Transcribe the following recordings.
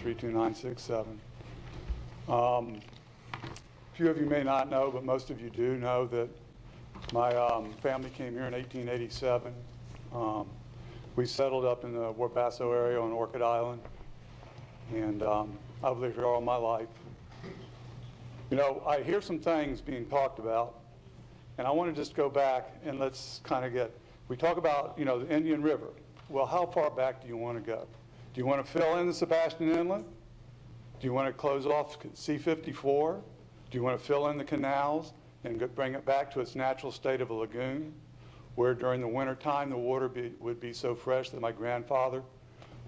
32967. A few of you may not know, but most of you do know that my family came here in 1887. We settled up in the Warbasso area on Orchid Island, and I've lived here all my life. You know, I hear some things being talked about, and I want to just go back and let's kind of we talk about, you know, the Indian River. Well, how far back do you want to go? Do you want to fill in the Sebastian Inlet? Do you want to close off C-54? Do you want to fill in the canals and bring it back to its natural state of a lagoon, where during the winter time the water would be so fresh that my grandfather,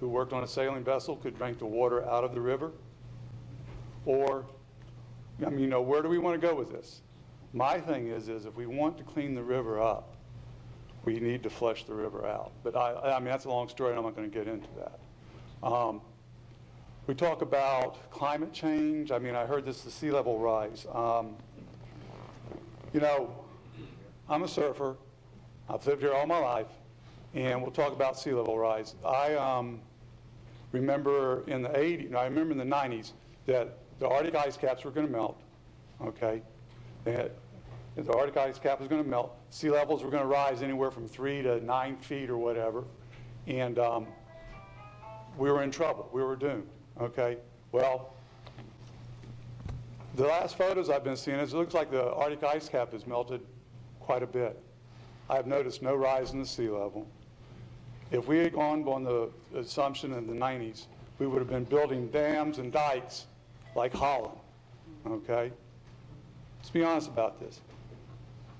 who worked on a sailing vessel, could drink the water out of the river? Or, I mean, you know, where do we want to go with this? My thing is if we want to clean the river up, we need to flush the river out. But I mean, that's a long story, and I'm not going to get into that. We talk about climate change. I mean, I heard this, the sea level rise. You know, I'm a surfer. I've lived here all my life, and we'll talk about sea level rise. I remember in the 80s, no, I remember in the 90s that the Arctic ice caps were going to melt, okay? The Arctic ice cap was going to melt. Sea levels were going to rise anywhere from 3 to 9 feet or whatever, and we were in trouble. We were doomed, okay? Well, the last photos I've been seeing, it looks like the Arctic ice cap has melted quite a bit. I've noticed no rise in the sea level. If we had gone on the assumption in the 90s, we would have been building dams and dikes like Holland, okay? Let's be honest about this.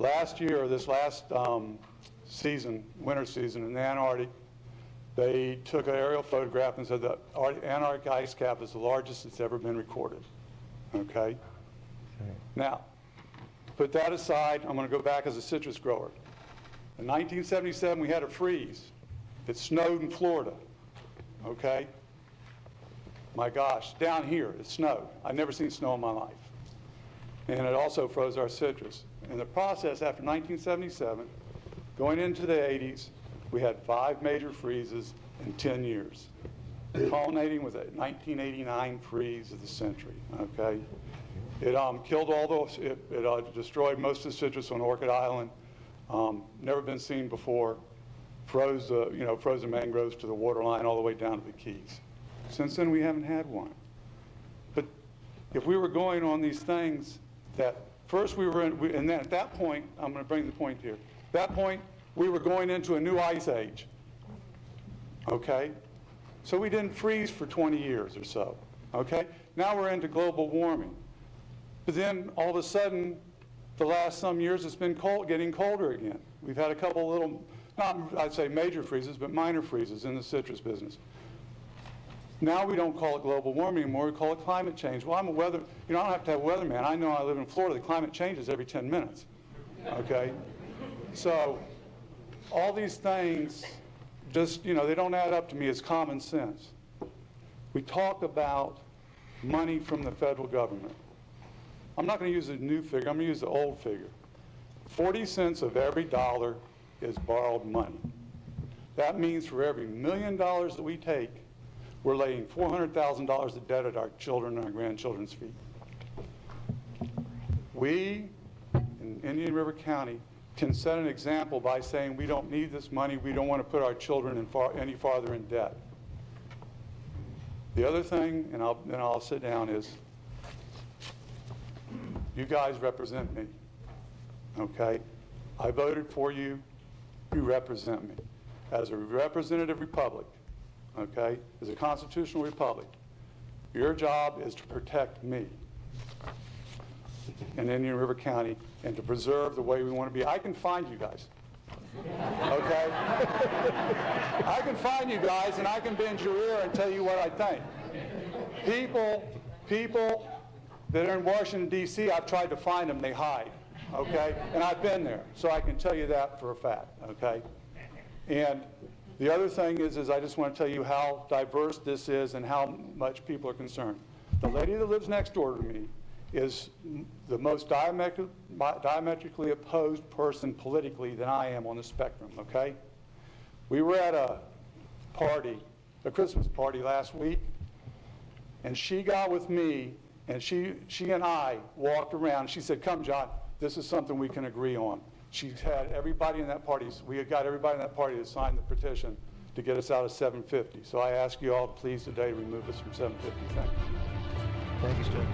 Last year, this last season, winter season in the Antarctic, they took an aerial photograph and said the Antarctic ice cap is the largest that's ever been recorded, okay? Now, put that aside, I'm going to go back as a citrus grower. In 1977, we had a freeze. It snowed in Florida, okay? My gosh, down here, it snowed. I've never seen snow in my life. And it also froze our citrus. In the process, after 1977, going into the 80s, we had 5 major freezes in 10 years, culminating with a 1989 freeze of the century, okay? It killed all those, it destroyed most of the citrus on Orchid Island, never been seen before, froze the mangroves to the waterline all the way down to the Keys. Since then, we haven't had one. But if we were going on these things that first and then at that point, I'm going to bring the point here. At that point, we were going into a new ice age, okay? So we didn't freeze for 20 years or so, okay? Now we're into global warming. But then all of a sudden, the last some years, it's been getting colder again. We've had a couple little, not I'd say major freezes, but minor freezes in the citrus business. Now we don't call it global warming anymore, we call it climate change. Well, I'm a I don't have to have a weatherman. I know I live in Florida, the climate changes every 10 minutes, okay? So all these things just, they don't add up to me as common sense. We talk about money from the federal government. I'm not going to use a new figure, I'm going to use the old figure. 40 cents of every dollar is borrowed money. That means for every $1 million that we take, we're laying $400,000 of debt at our children and our grandchildren's feet. We, in Indian River County, can set an example by saying we don't need this money, we don't want to put our children any farther in debt. The other thing, and then I'll sit down, is you guys represent me, okay? I voted for you, you represent me. As a representative republic, okay, as a constitutional republic, your job is to protect me in Indian River County and to preserve the way we want to be. I can find you guys, okay? I can find you guys and I can bend your ear and tell you what I think. People that are in Washington, D.C., I've tried to find them, they hide, okay? And I've been there, so I can tell you that for a fact, okay? And the other thing is I just want to tell you how diverse this is and how much people are concerned. The lady that lives next door to me is the most diametrically opposed person politically than I am on the spectrum, okay? We were at a party, a Christmas party last week, And she got with me, and she and I walked around. She said, come, John, this is something we can agree on. She had everybody in that party, we had got everybody in that party to sign the petition to get us out of 750. So I ask you all, please, today, remove us from 750. Thank you. Thank you, Stuart.